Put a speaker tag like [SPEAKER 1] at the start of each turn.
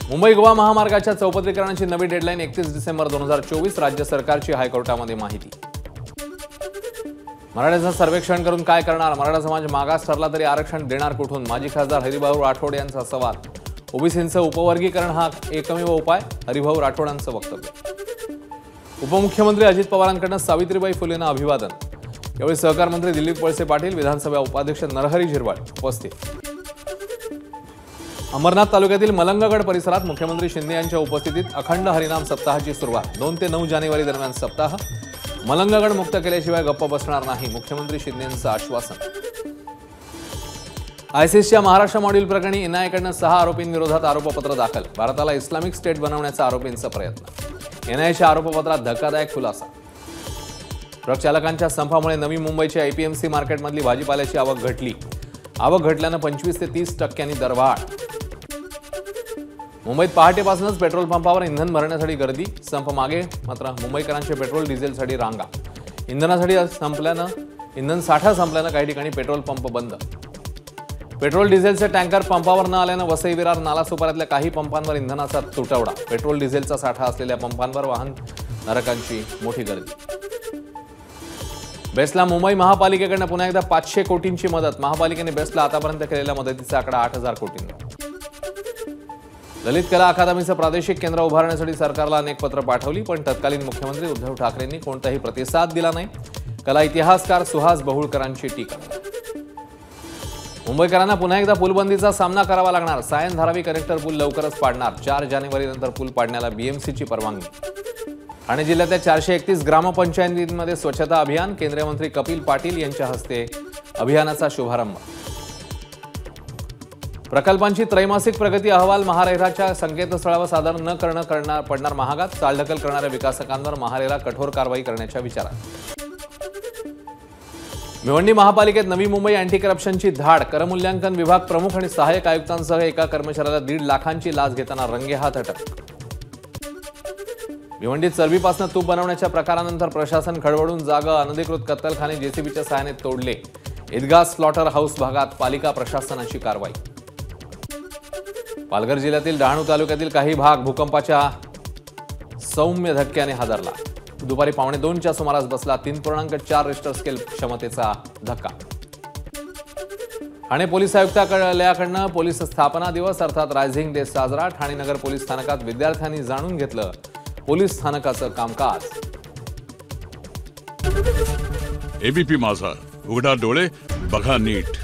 [SPEAKER 1] मुंबई गोवा महामार्गाच्या चौपदरीकरणाची नवी डेडलाईन 31 डिसेंबर 2024. राज्य सरकारची हायकोर्टामध्ये माहिती. मराठ्यांचं सर्वेक्षण करून काय करणार? मराठा समाज मागास ठरला तरी आरक्षण देणार कुठून? माजी खासदार हरिभाऊ राठोड यांचा सवाल. ओबीसींचं उपवर्गीकरण हा एकमेव उपाय, हरिभाऊ राठोडांचं वक्तव्य. उपमुख्यमंत्री अजित पवारांकडून सावित्रीबाई फुलेंना अभिवादन. यावेळी सहकार मंत्री दिलीप वळसे पाटील, विधानसभा उपाध्यक्ष नरहरी झिरवाळ उपस्थित. अमरनाथ तालुक्यातील मलंगगड परिसरात मुख्यमंत्री शिंदे यांच्या उपस्थितीत अखंड हरिनाम सप्ताहाची सुरुवात. 2 ते 9 जानेवारी दरम्यान सप्ताह. मलंगगड मुक्त केल्याशिवाय गप्प बसणार नाही, मुख्यमंत्री शिंदेंचं आश्वासन. आयसिसच्या महाराष्ट्र मॉड्यूल प्रकरणी एनआयएकडून 6 आरोपींविरोधात आरोपपत्र दाखल. भारताला इस्लामिक स्टेट बनवण्याचा आरोपींचा प्रयत्न. एनआयएच्या आरोपपत्रात धक्कादायक खुलासा. ट्रक चालकांच्या संपामुळे नवी मुंबईच्या एपीएमसी मार्केटमधली भाजीपाल्याची आवक घटली. आवक घटल्यानं 25 ते 30% दरवाढ. मुंबईत पहाटेपासूनच पेट्रोल पंपावर इंधन भरण्यासाठी गर्दी. संप मागे मात्र मुंबईकरांचे पेट्रोल डिझेलसाठी रांगा. इंधन साठा संपल्यानं काही ठिकाणी पेट्रोल पंप बंद. पेट्रोल डिझेलचे टँकर पंपावर न आल्यानं वसई विरार नालासोपाऱ्यातल्या काही पंपांवर इंधनाचा तुटवडा. पेट्रोल डिझेलचा साठा असलेल्या पंपांवर वाहनधारकांची मोठी गर्दी. बेस्टला मुंबई महापालिकेकडून पुन्हा एकदा 500 कोटींची मदत. महापालिकेने बेस्टला आतापर्यंत केलेल्या मदतीचा आकडा 8000 कोटींवर. ललित कला अकादमीचं प्रादेशिक केंद्र उभारण्यासाठी सरकारला अनेक पत्र पाठवली, पण तत्कालीन मुख्यमंत्री उद्धव ठाकरेंनी कोणताही प्रतिसाद दिला नाही. कला इतिहासकार सुहास बहुळकरांची टीका. मुंबईकरांना पुन्हा एकदा पूलबंदीचा सामना करावा लागणार. सायन धारावी कनेक्टर पूल लवकरच पाडणार. 4 जानेवारीनंतर पूल पाडण्याला बीएमसीची परवानगी. ठाणे जिल्ह्यातल्या 431 ग्रामपंचायतींमध्ये स्वच्छता अभियान. केंद्रीय मंत्री कपिल पाटील यांच्या हस्ते अभियानाचा शुभारंभ. प्रकल्पांची त्रैमासिक प्रगती अहवाल महारेराच्या संकेतस्थळावर सादर न करणं पडणार महागात. चालढकल करणाऱ्या विकासकांवर महारेरा कठोर कारवाई करण्याच्या विचारात. भिवंडी महापालिकेत नवी मुंबई अँटी करप्शनची धाड. करमूल्यांकन विभाग प्रमुख आणि सहाय्यक आयुक्तांसह एका कर्मचाऱ्याला 1.5 लाखांची लाच घेताना रंगेहात अटक. भिवंडीत चरबीपासून तूप बनवण्याच्या प्रकारानंतर प्रशासन खडबडून जागं. अनधिकृत कत्तलखाने जेसीबीच्या सहाय्याने तोडले. ईदगाह स्लॉटर हाऊस भागात पालिका प्रशासनाची कारवाई. पालघर जिल्ह्यातील डहाणू तालुक्यातील काही भाग भूकंपाच्या सौम्य धक्क्याने हादरला. दुपारी 1:15च्या सुमारास बसला 3.4 रिश्टर स्केल क्षमतेचा धक्का. ठाणे पोलीस आयुक्तालयाकडून पोलीस स्थापना दिवस अर्थात रायझिंग डे साजरा. ठाणे नगर पोलीस स्थानकात विद्यार्थ्यांनी जाणून घेतलं पोलीस स्थानकाचं कामकाज.
[SPEAKER 2] एबीपी माझा, उघडा डोळे बघा नीट.